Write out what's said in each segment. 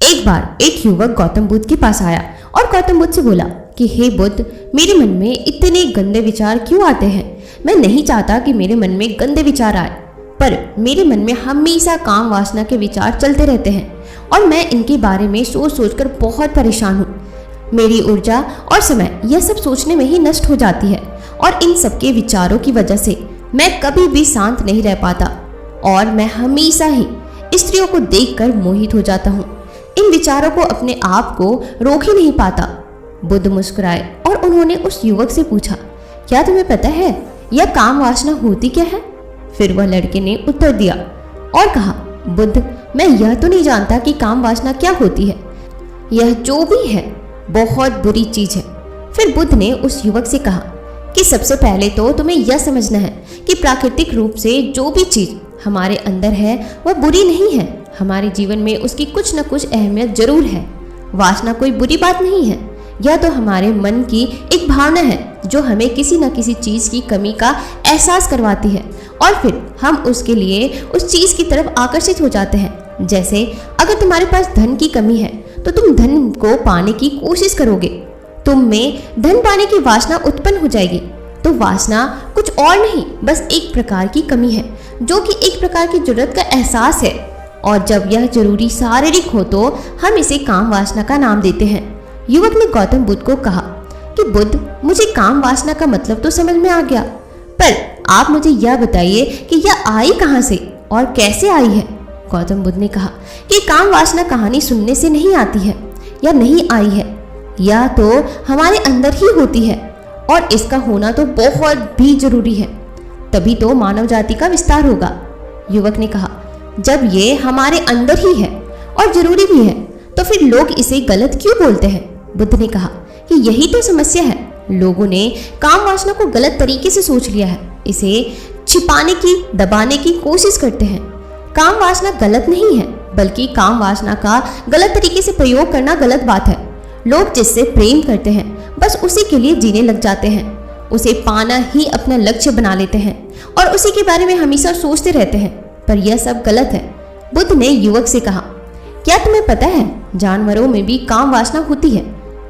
एक बार एक युवक गौतम बुद्ध के पास आया और गौतम बुद्ध से बोला कि हे बुद्ध, मेरे मन में इतने गंदे विचार क्यों आते हैं। मैं नहीं चाहता कि मेरे मन में गंदे विचार आए, पर मेरे मन में हमेशा काम वासना के विचार चलते रहते हैं और मैं इनके बारे में सोच सोच कर बहुत परेशान हूँ। मेरी ऊर्जा और समय यह सब सोचने में ही नष्ट हो जाती है और इन सबके विचारों की वजह से मैं कभी भी शांत नहीं रह पाता और मैं हमेशा ही स्त्रियों को देखकर मोहित हो जाता हूँ। इन विचारों को अपने आप को रोक ही नहीं पाता। बुद्ध मुस्कुराए और उन्होंने उस युवक से पूछा, क्या तुम्हें पता है यह काम वासना होती क्या है? फिर वह लड़के ने उत्तर दिया और कहा, बुद्ध, मैं यह तो नहीं जानता कि काम वासना क्या होती है। यह जो भी है बहुत बुरी चीज है। फिर बुद्ध ने उस युवक से कहा कि सबसे पहले तो तुम्हें यह समझना है कि प्राकृतिक रूप से जो भी चीज हमारे अंदर है वह बुरी नहीं है। हमारे जीवन में उसकी कुछ न कुछ अहमियत जरूर है। वासना कोई बुरी बात नहीं है, यह तो हमारे मन की एक भावना है जो हमें किसी न किसी चीज की कमी का एहसास करवाती है और फिर हम उसके लिए उस चीज की तरफ आकर्षित हो जाते हैं। जैसे अगर तुम्हारे पास धन की कमी है तो तुम धन को पाने की कोशिश करोगे, तुम में धन पाने की वासना उत्पन्न हो जाएगी। तो वासना कुछ और नहीं, बस एक प्रकार की कमी है जो कि एक प्रकार की जरूरत का एहसास है और जब यह जरूरी शारीरिक हो तो हम इसे काम वासना का नाम देते हैं। युवक ने गौतम बुद्ध को कहा कि बुद्ध, मुझे काम वासना का मतलब तो समझ में आ गया, पर आप मुझे यह बताइए कि यह आई कहाँ से और कैसे आई है। गौतम बुद्ध ने कहा कि काम वासना कहानी सुनने से नहीं आती है या नहीं आई है, यह तो हमारे अंदर ही होती है और इसका होना तो बहुत भी जरूरी है, तभी तो मानव जाति का विस्तार होगा। युवक ने कहा, जब ये हमारे अंदर ही है और जरूरी भी है तो फिर लोग इसे गलत क्यों बोलते हैं? बुद्ध ने कहा कि यही तो समस्या है, लोगों ने काम वासना को गलत तरीके से सोच लिया है, इसे छिपाने की, दबाने की कोशिश करते हैं। काम वासना गलत नहीं है, बल्कि काम वासना का गलत तरीके से प्रयोग करना गलत बात है। लोग जिससे प्रेम करते हैं बस उसी के लिए जीने लग जाते हैं, उसे पाना ही अपना लक्ष्य बना लेते हैं और उसी के बारे में हमेशा सोचते रहते हैं, पर यह सब गलत है। बुद्ध ने युवक से कहा, क्या तुम्हें पता है जानवरों में भी काम वासना होती है?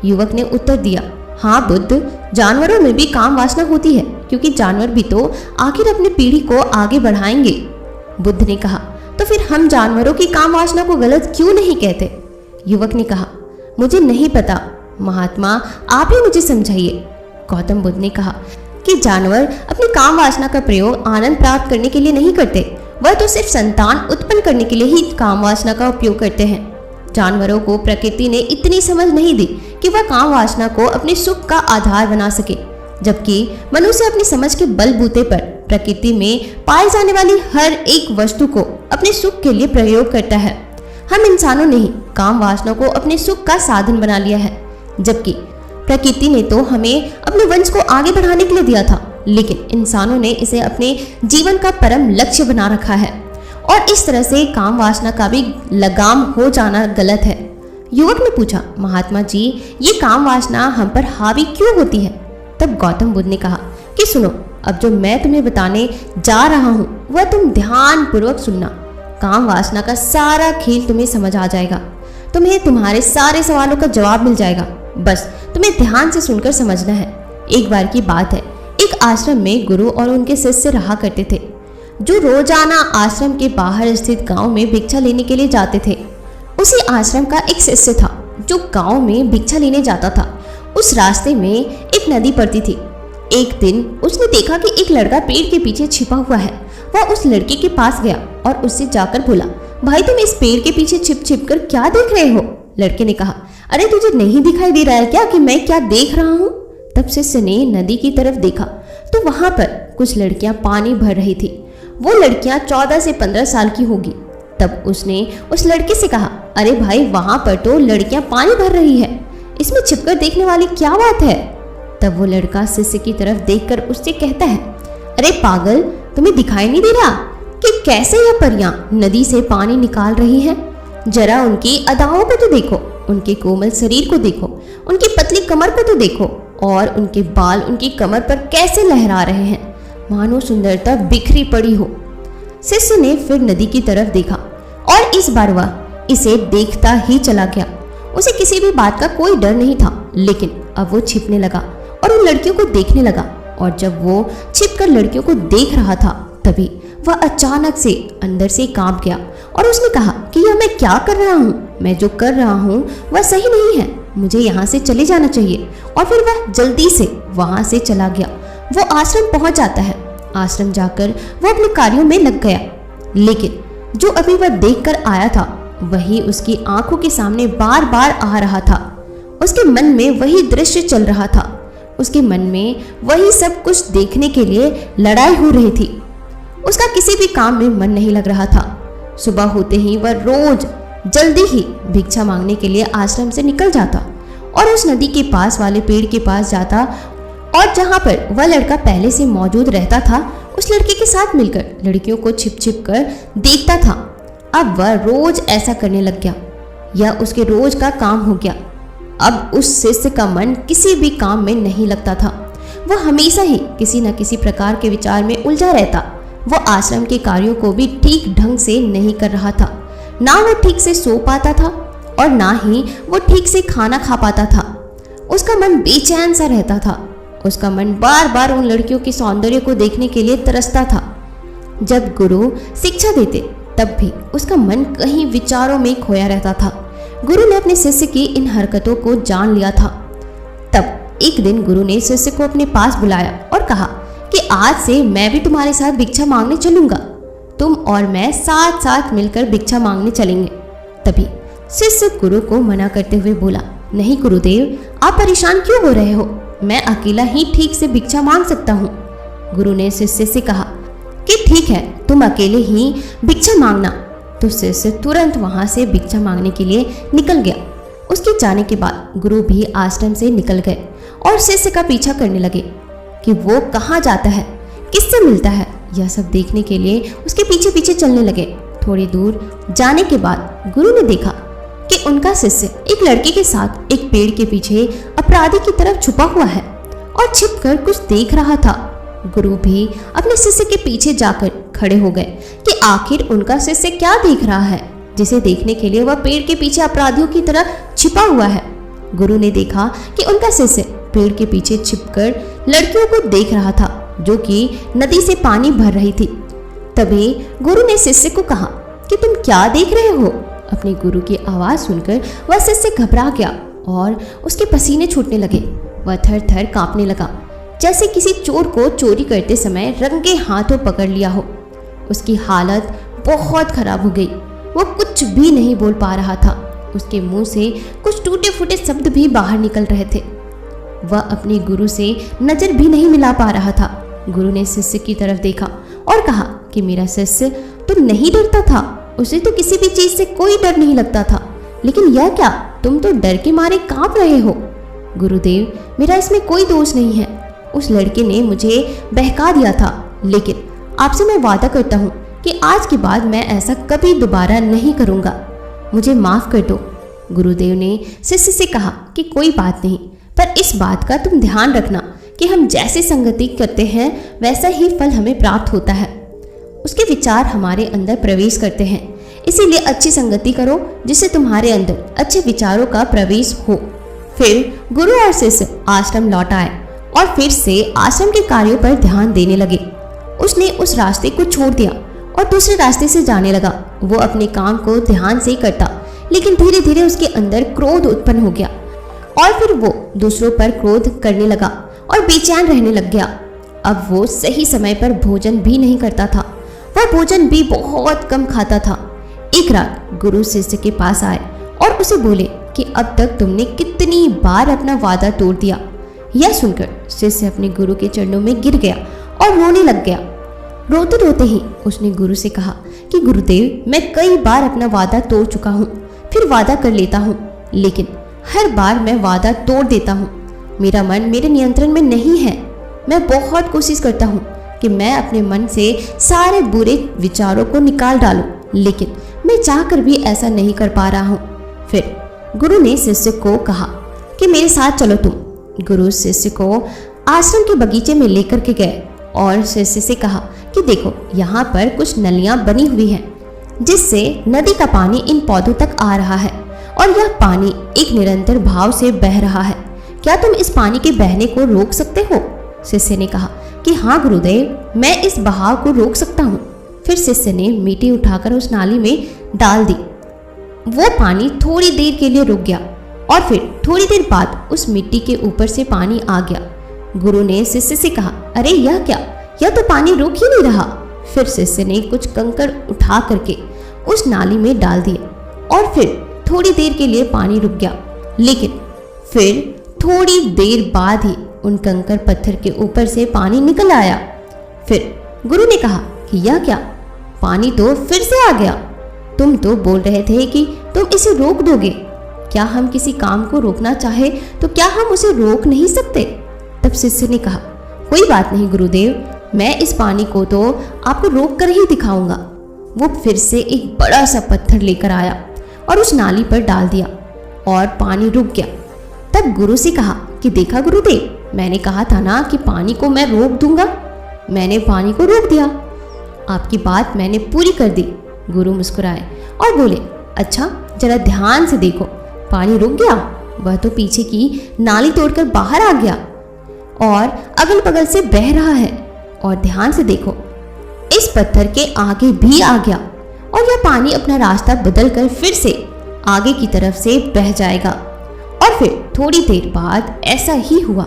युवक ने उत्तर दिया, हाँ बुद्ध, जानवरों में भी काम वासना होती है, क्योंकि जानवर भी तो आखिर अपनी पीढ़ी को आगे बढ़ाएंगे। बुद्ध ने कहा, तो फिर हम जानवरों की काम वासना को गलत क्यों नहीं कहते? युवक ने कहा, मुझे नहीं पता महात्मा, आप ही मुझे समझाइए। गौतम बुद्ध ने कहा कि जानवर अपनी काम वासना का प्रयोग आनंद प्राप्त करने के लिए नहीं करते, वह तो सिर्फ संतान उत्पन्न करने के लिए ही काम वासना का उपयोग करते हैं। जानवरों को प्रकृति ने इतनी समझ नहीं दी कि वह काम वासना को अपने सुख का आधार बना सके, जबकि मनुष्य अपनी समझ के बलबूते पर प्रकृति में पाई जाने वाली हर एक वस्तु को अपने सुख के लिए प्रयोग करता है। हम इंसानों ने ही काम वासना को अपने सुख का साधन बना लिया है, जबकि प्रकृति ने तो हमें अपने वंश को आगे बढ़ाने के लिए दिया था, लेकिन इंसानों ने इसे अपने जीवन का परम लक्ष्य बना रखा है और इस तरह से काम वासना का भी लगाम हो जाना गलत है। युवक ने पूछा, महात्मा जी, ये काम वासना हम पर हावी क्यों होती है? तब गौतम बुद्ध ने कहा कि सुनो, अब जो मैं तुम्हें बताने जा रहा हूँ वह तुम ध्यान पूर्वक सुनना। काम वासना का सारा खेल तुम्हें समझ आ जाएगा, तुम्हें तुम्हारे सारे सवालों का जवाब मिल जाएगा, बस तुम्हें ध्यान से सुनकर समझना है। एक बार की बात है, एक आश्रम में गुरु और उनके शिष्य रहा करते थे, जो रोजाना आश्रम के बाहर स्थित गांव में भिक्षा लेने के लिए जाते थे। उसी आश्रम का एक शिष्य था जो गांव में भिक्षा लेने जाता था। उस रास्ते में एक नदी पड़ती थी। एक दिन उसने देखा कि एक लड़का पेड़ के पीछे छिपा हुआ है। वह उस लड़के के पास गया और उससे जाकर बोला, भाई तुम इस पेड़ के पीछे छिप छिप कर क्या देख रहे हो? लड़के ने कहा, अरे तुझे नहीं दिखाई दे रहा है क्या कि मैं क्या देख रहा हूँ? तब शिष्य ने नदी की तरफ देखा तो वहां पर कुछ लड़कियां पानी भर रही थी। वो लड़कियां 14 से 15 साल की होगी। तब उसने उस लड़के से कहा, अरे भाई वहां पर तो लड़कियां पानी भर रही है, इसमें छिपकर देखने वाली क्या बात है? तब वो लड़का शिष्य की तरफ देखकर उससे कहता है, अरे पागल, तुम्हें दिखाई नहीं दे रहा कि कैसे यह परियां नदी से पानी निकाल रही हैं? जरा उनकी अदाओं को तो देखो, उनके कोमल शरीर को देखो, उनकी पतली कमर को तो देखो और उनके बाल उनकी कमर पर कैसे लहरा रहे हैं, मानो सुंदरता बिखरी पड़ी हो। शिष्य ने फिर नदी की तरफ देखा और इस बार वह इसे देखता ही चला गया। उसे किसी भी बात का कोई डर नहीं था, लेकिन अब वो छिपने लगा और उन लड़कियों को देखने लगा। और जब वो छिपकर लड़कियों को देख रहा था, तभी वह अचानक से अंदर से कांप गया और उसने कहा कि यह मैं क्या कर रहा हूँ? मैं जो कर रहा हूँ वह सही नहीं है, मुझे यहाँ से चले जाना चाहिए। और फिर वह जल्दी से वहाँ से चला गया। वो आश्रम पहुँच जाता है। आश्रम जाकर वो अपने कार्यों में लग गया, लेकिन जो अभी वह देख कर आया था वही उसकी आंखों के सामने बार बार आ रहा था। उसके मन में वही दृश्य चल रहा था। उसके मन में वही सब कुछ देखने के लिए लड़ाई हो रही थी। उसका किसी भी काम में मन नहीं लग रहा था। सुबह होते ही वह रोज जल्दी ही भिक्षा मांगने के लिए आश्रम से निकल जाता और उस नदी के पास वाले पेड़ के पास जाता और जहाँ पर वह लड़का पहले से मौजूद रहता था उस लड़के के साथ मिलकर लड़कियों को छिप छिप कर देखता था। अब वह रोज ऐसा करने लग गया। यह उसके रोज का काम हो गया। अब उस शिष्य का मन किसी भी काम में नहीं लगता था। वह हमेशा ही किसी न किसी प्रकार के विचार में उलझा रहता। वो आश्रम के कार्यों को भी ठीक ढंग से नहीं कर रहा था। ना वो ठीक से सो पाता था और ना ही वो ठीक से खाना खा पाता था। उसका मन बेचैन सा रहता था। उसका मन बार बार उन लड़कियों के सौंदर्य को देखने के लिए तरसता था। जब गुरु शिक्षा देते तब भी उसका मन कहीं विचारों में खोया रहता था। गुरु ने अपने शिष्य की इन हरकतों को जान लिया था। तब एक दिन गुरु ने शिष्य को अपने पास बुलाया और कहा कि आज से मैं भी तुम्हारे साथ भिक्षा मांगने चलूंगा। तुम और मैं साथ साथ मिलकर भिक्षा मांगने चलेंगे। तभी शिष्य गुरु को मना करते हुए बोला, नहीं गुरुदेव, आप परेशान क्यों हो रहे हो? मैं अकेला ही ठीक से भिक्षा मांग सकता हूँ। गुरु ने शिष्य से कहा कि ठीक है, तुम अकेले ही भिक्षा मांगना। तो शिष्य तुरंत वहां से भिक्षा मांगने के लिए निकल गया। उसके जाने के बाद गुरु भी आश्रम से निकल गए और शिष्य का पीछा करने लगे कि वो कहाँ जाता है, किससे मिलता है। यह सब देखने के लिए उसके पीछे पीछे चलने लगे। थोड़ी दूर जाने के बाद गुरु ने देखा कि उनका शिष्य एक लड़के के साथ एक पेड़ के पीछे अपराधी की तरफ छुपा हुआ है और छिपकर कुछ देख रहा था। गुरु भी अपने शिष्य के पीछे जाकर खड़े हो गए कि आखिर उनका शिष्य क्या देख रहा है जिसे देखने के लिए वह पेड़ के पीछे अपराधियों की तरह छिपा हुआ है। गुरु ने देखा कि उनका शिष्य पेड़ के पीछे छिपकर लड़कियों को देख रहा था जो कि नदी से पानी भर रही थी। तभी गुरु ने शिष्य को कहा कि तुम क्या देख रहे हो? अपने गुरु की आवाज सुनकर वह शिष्य घबरा गया और उसके पसीने छूटने लगे। वह थर थर कांपने लगा, जैसे किसी चोर को चोरी करते समय रंगे हाथों पकड़ लिया हो। उसकी हालत बहुत खराब हो गई। वो कुछ भी नहीं बोल पा रहा था। उसके मुंह से कुछ टूटे फूटे शब्द भी बाहर निकल रहे थे। वह अपने गुरु से नजर भी नहीं मिला पा रहा था। गुरु ने शिष्य की तरफ देखा और कहा कि मेरा शिष्य तो नहीं डरता था, उसे तो किसी भी चीज से कोई डर नहीं लगता था, लेकिन यह क्या, तुम तो डर के मारे कांप रहे हो। गुरुदेव, मेरा इसमें कोई दोष नहीं है। उस लड़के ने मुझे बहका दिया था, लेकिन आपसे मैं वादा करता हूँ कि आज के बाद मैं ऐसा कभी दोबारा नहीं करूँगा। मुझे माफ कर दो। गुरुदेव ने शिष्य से कहा कि कोई बात नहीं, पर इस बात का तुम ध्यान रखना कि हम जैसे संगति करते हैं वैसा ही फल हमें प्राप्त होता है। उसके विचार हमारे अंदर प्रवेश करते हैं, इसीलिए अच्छी संगति करो जिससे तुम्हारे अंदर अच्छे विचारों का प्रवेश हो। फिर गुरु और शिष्य आश्रम लौट आए और फिर से आश्रम के कार्यों पर ध्यान देने लगे। उसने उस रास्ते को छोड़ दिया और दूसरे रास्ते से जाने लगा। वो अपने काम को ध्यान से करता, लेकिन धीरे धीरे उसके अंदर क्रोध उत्पन्न हो गया और फिर वो दूसरों पर क्रोध करने लगा और बेचैन रहने लग गया। अब वो सही समय पर भोजन भी नहीं करता था। वह भोजन भी बहुत कम खाता था। एक रात गुरु शिष्य के पास आए और उसे बोले कि अब तक तुमने कितनी बार अपना वादा तोड़ दिया। यह सुनकर शिष्य अपने गुरु के चरणों में गिर गया और रोने लग गया। रोते रोते ही उसने गुरु से कहा कि गुरुदेव, मैं कई बार अपना वादा तोड़ चुका हूँ, फिर वादा कर लेता हूँ, लेकिन हर बार मैं वादा तोड़ देता हूँ। मेरा मन मेरे नियंत्रण में नहीं है। मैं बहुत कोशिश करता हूँ कि मैं अपने मन से सारे बुरे विचारों को निकाल डालूं, लेकिन मैं चाहकर भी ऐसा नहीं कर पा रहा हूँ। फिर गुरु ने शिष्य को कहा कि मेरे साथ चलो तुम। गुरु शिष्य को आश्रम के बगीचे में लेकर के गए और शिष्य से कहा कि देखो, यहाँ पर कुछ नलियाँ बनी हुई हैं। जिससे नदी का पानी इन पौधों तक आ रहा है और यह पानी एक निरंतर भाव से बह रहा है। क्या तुम इस पानी के बहने को रोक सकते हो? शिष्य ने कहा कि हाँ गुरुदेव, मैं इस बहाव को रोक सकता हूँ। फिर शिष्य ने मिट्टी उठाकर उस नाली में डाल दी। वो पानी थोड़ी देर के लिए रुक गया और फिर थोड़ी देर बाद उस मिट्टी के ऊपर से पानी आ गया। गुरु ने शिष्य से कहा, अरे यह क्या, यह तो पानी रुक ही नहीं रहा। फिर शिष्य ने कुछ कंकड़ उठा करके उस नाली में डाल दिए और फिर थोड़ी देर के लिए पानी रुक गया, लेकिन फिर थोड़ी देर बाद ही उन कंकड़ पत्थर के ऊपर से पानी निकल आया। फिर गुरु ने कहा कि यह क्या, पानी तो फिर से आ गया। तुम तो बोल रहे थे कि तुम इसे रोक दोगे। क्या हम किसी काम को रोकना चाहे तो क्या हम उसे रोक नहीं सकते? तब शिष्य ने कहा, कोई बात नहीं गुरुदेव, मैं इस पानी को तो आपको रोक कर ही दिखाऊंगा। वो फिर से एक बड़ा सा पत्थर लेकर आया और उस नाली पर डाल दिया और पानी रुक गया। तब गुरु से कहा कि देखा गुरुदेव, मैंने कहा था ना कि पानी को मैं रोक दूंगा। मैंने पानी को रोक दिया। आपकी बात मैंने पूरी कर दी। गुरु मुस्कुराए और बोले, अच्छा जरा ध्यान से देखो, पानी रुक गया, वह तो पीछे की नाली तोड़कर बाहर आ गया और अगल बगल से बह रहा है। और ध्यान से देखो, इस पत्थर के आगे भी आ गया और यह पानी अपना रास्ता बदलकर फिर से आगे की तरफ से बह जाएगा। और फिर थोड़ी देर बाद ऐसा ही हुआ।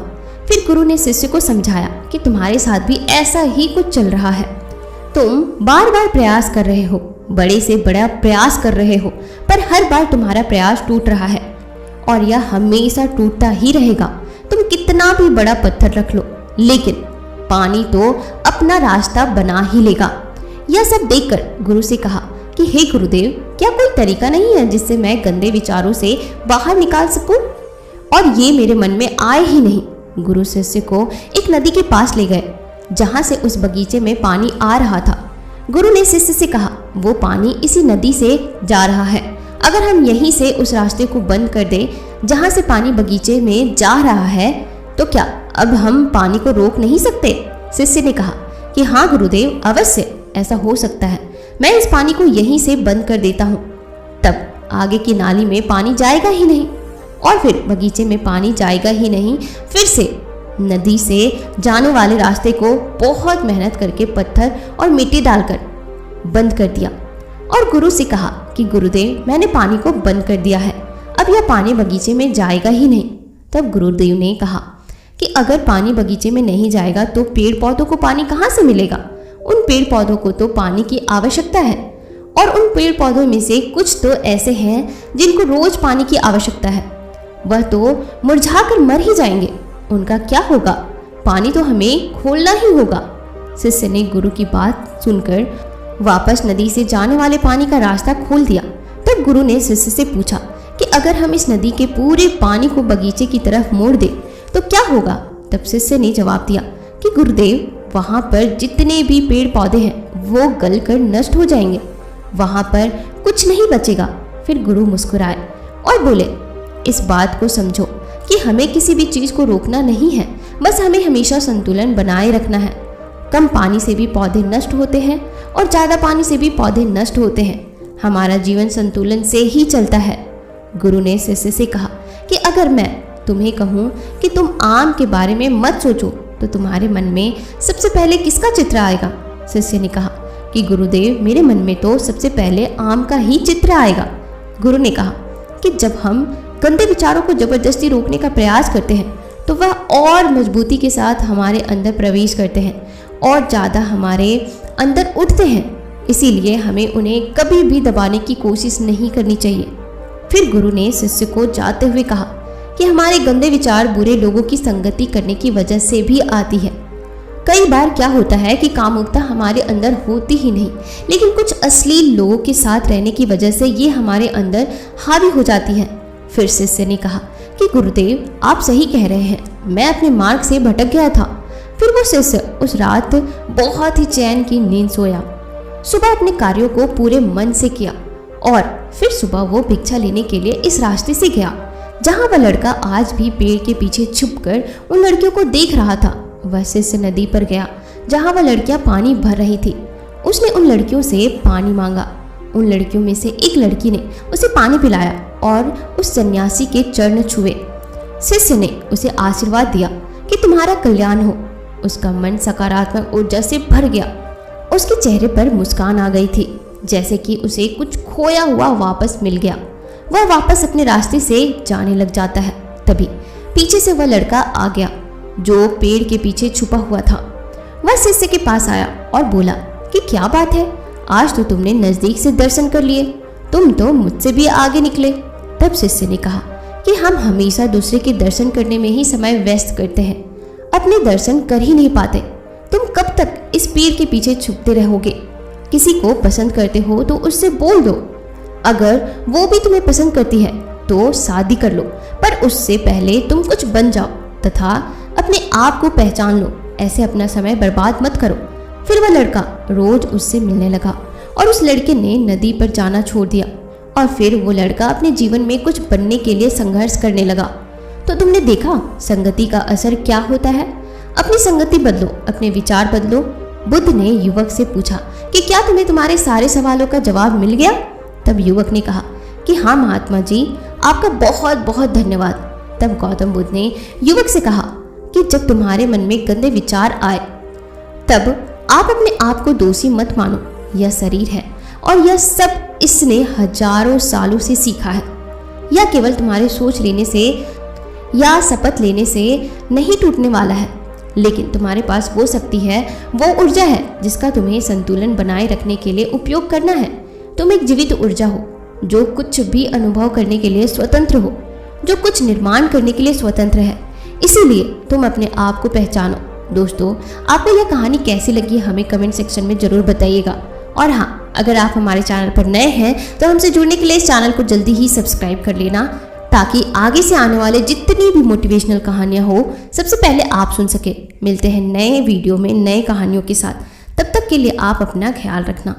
फिर गुरु ने शिष्य को समझाया कि तुम्हारे साथ भी ऐसा ही कुछ चल रहा है। तुम बार बार प्रयास कर रहे हो, बड़े से बड़ा प्रयास कर रहे हो, पर हर बार तुम्हारा प्रयास टूट रहा है और यह हमेशा टूटता ही रहेगा। तुम कितना भी बड़ा पत्थर रख लो, लेकिन पानी तो अपना रास्ता बना ही लेगा। यह सब देखकर गुरु से कहा कि हे गुरुदेव, क्या कोई तरीका नहीं है जिससे मैं गंदे विचारों से बाहर निकाल सकूं? और ये मेरे मन में आए ही नहीं। गुरु शिष्य को एक नदी के पास ले गए जहां से उस बगीचे में पानी आ रहा था। गुरु ने शिष्य से कहा, वो पानी इसी नदी से जा रहा है। अगर हम यहीं से उस रास्ते को बंद कर दें जहां से पानी बगीचे में जा रहा है, तो क्या अब हम पानी को रोक नहीं सकते? शिष्य ने कहा कि हाँ गुरुदेव, अवश्य ऐसा हो सकता है। मैं इस पानी को यहीं से बंद कर देता हूँ, तब आगे की नाली में पानी जाएगा ही नहीं और फिर बगीचे में पानी जाएगा ही नहीं। फिर से नदी से जाने वाले रास्ते को बहुत मेहनत करके पत्थर और मिट्टी डालकर बंद कर दिया और गुरु से कहा कि गुरुदेव, मैंने पानी को बंद कर दिया है, अब यह पानी बगीचे में जाएगा ही नहीं। तब गुरुदेव ने कहा कि अगर पानी बगीचे में नहीं जाएगा तो पेड़ पौधों को पानी कहाँ से मिलेगा? उन पेड़ पौधों को तो पानी की आवश्यकता है और उन पेड़ पौधों में से कुछ तो ऐसे हैं जिनको रोज पानी की आवश्यकता है। वह तो मुरझाकर मर ही जाएंगे, उनका क्या होगा? पानी तो हमें खोलना ही होगा। शिष्य ने गुरु की बात सुनकर वापस नदी से जाने वाले पानी का रास्ता खोल दिया। तब गुरु ने शिष्य से पूछा कि अगर हम इस नदी के पूरे पानी को बगीचे की तरफ मोड़ दें तो क्या होगा? तब शिष्य ने जवाब दिया कि गुरुदेव, वहाँ पर जितने भी पेड़ पौधे हैं वो गलकर नष्ट हो जाएंगे, वहाँ पर कुछ नहीं बचेगा। फिर गुरु मुस्कुराए और बोले, इस बात को समझो कि हमें किसी भी चीज़ को रोकना नहीं है, बस हमें हमेशा संतुलन बनाए रखना है। कम पानी से भी पौधे नष्ट होते हैं और ज़्यादा पानी से भी पौधे नष्ट होते हैं। हमारा जीवन संतुलन से ही चलता है। गुरु ने शिष्य से कहा कि अगर मैं तुम्हें कहूँ कि तुम आम के बारे में मत सोचो तो तुम्हारे मन में सबसे पहले किसका चित्र आएगा? शिष्य ने कहा कि गुरुदेव, मेरे मन में तो सबसे पहले आम का ही चित्र आएगा। गुरु ने कहा कि जब हम गंदे विचारों को जबरदस्ती रोकने का प्रयास करते हैं तो वह और मजबूती के साथ हमारे अंदर प्रवेश करते हैं और ज़्यादा हमारे अंदर उठते हैं। इसीलिए हमें उन्हें कभी भी दबाने की कोशिश नहीं करनी चाहिए। फिर गुरु ने शिष्य को जाते हुए कहा कि हमारे गंदे विचार बुरे लोगों की संगति करने की वजह से भी आती है। कई बार क्या होता है कि कामुकता हमारे अंदर होती ही नहीं, लेकिन कुछ अश्लील लोगों के साथ रहने की वजह से ये हमारे अंदर हावी हो जाती है। फिर शिष्य ने कहा कि गुरुदेव, आप सही कह रहे हैं, मैं अपने मार्ग से भटक गया था। फिर वो शिष्य उस रात बहुत ही चैन की नींद सोया। सुबह अपने कार्यों को पूरे मन से किया और फिर सुबह वो भिक्षा लेने के लिए इस रास्ते से गया जहाँ वह लड़का आज भी पेड़ के पीछे छुपकर उन लड़कियों को देख रहा था। वह शिष्य नदी पर गया जहाँ वह लड़कियाँ पानी भर रही थी। उसने उन लड़कियों से पानी मांगा उन लड़कियों में से एक लड़की ने उसे पानी पिलाया और उस सन्यासी के चरण छुए। शिष्य ने उसे आशीर्वाद दिया कि तुम्हारा कल्याण हो। उसका मन सकारात्मक ऊर्जा से भर गया। उसके चेहरे पर मुस्कान आ गई थी, जैसे कि उसे कुछ खोया हुआ वापस मिल गया। वह वापस अपने रास्ते से जाने लग जाता है। तभी पीछे से वह लड़का आ गया जो पेड़ के पीछे छुपा हुआ था। वह शिष्य के पास आया और बोला कि क्या बात है, आज तो तुमने नजदीक से दर्शन कर लिए, तुम तो मुझसे भी आगे निकले। तब शिष्य ने कहा कि हम हमेशा दूसरे के दर्शन करने में ही समय व्यस्त करते हैं, अपने दर्शन कर ही नहीं पाते। तुम कब तक इस पेड़ के पीछे छुपते रहोगे? किसी को पसंद करते हो तो उससे बोल दो। अगर वो भी तुम्हें पसंद करती है तो शादी कर लो, पर उससे पहले तुम कुछ बन जाओ तथा अपने आप को पहचान लो। ऐसे अपना समय बर्बाद मत करो। फिर वह लड़का रोज उससे मिलने लगा और उस लड़के ने नदी पर जाना छोड़ दिया और फिर वो लड़का अपने जीवन में कुछ बनने के लिए संघर्ष करने लगा। तो तुमने देखा संगति का असर क्या होता है। अपनी संगति बदलो, अपने विचार बदलो। बुद्ध ने युवक से पूछा कि क्या तुम्हें तुम्हारे सारे सवालों का जवाब मिल गया? तब युवक ने कहा कि हाँ महात्मा जी, आपका बहुत बहुत धन्यवाद। तब गौतम बुद्ध ने युवक से कहा कि जब तुम्हारे मन में गंदे विचार आए तब आप अपने आप को दोषी मत मानो। यह शरीर है और यह सब इसने हजारों सालों से सीखा है। यह केवल तुम्हारे सोच लेने से या शपथ लेने से नहीं टूटने वाला है, लेकिन तुम्हारे पास वो शक्ति है, वो ऊर्जा है जिसका तुम्हें संतुलन बनाए रखने के लिए उपयोग करना है। तुम एक जीवित ऊर्जा हो जो कुछ भी अनुभव करने के लिए स्वतंत्र हो, जो कुछ निर्माण करने के लिए स्वतंत्र है। इसीलिए तुम अपने आप को पहचानो। दोस्तों, आपको यह कहानी कैसी लगी हमें कमेंट सेक्शन में जरूर बताइएगा। और हाँ, अगर आप हमारे चैनल पर नए हैं तो हमसे जुड़ने के लिए इस चैनल को जल्दी ही सब्सक्राइब कर लेना, ताकि आगे से आने वाले जितनी भी मोटिवेशनल कहानियाँ हो सबसे पहले आप सुन सके। मिलते हैं नए वीडियो में नए कहानियों के साथ। तब तक के लिए आप अपना ख्याल रखना।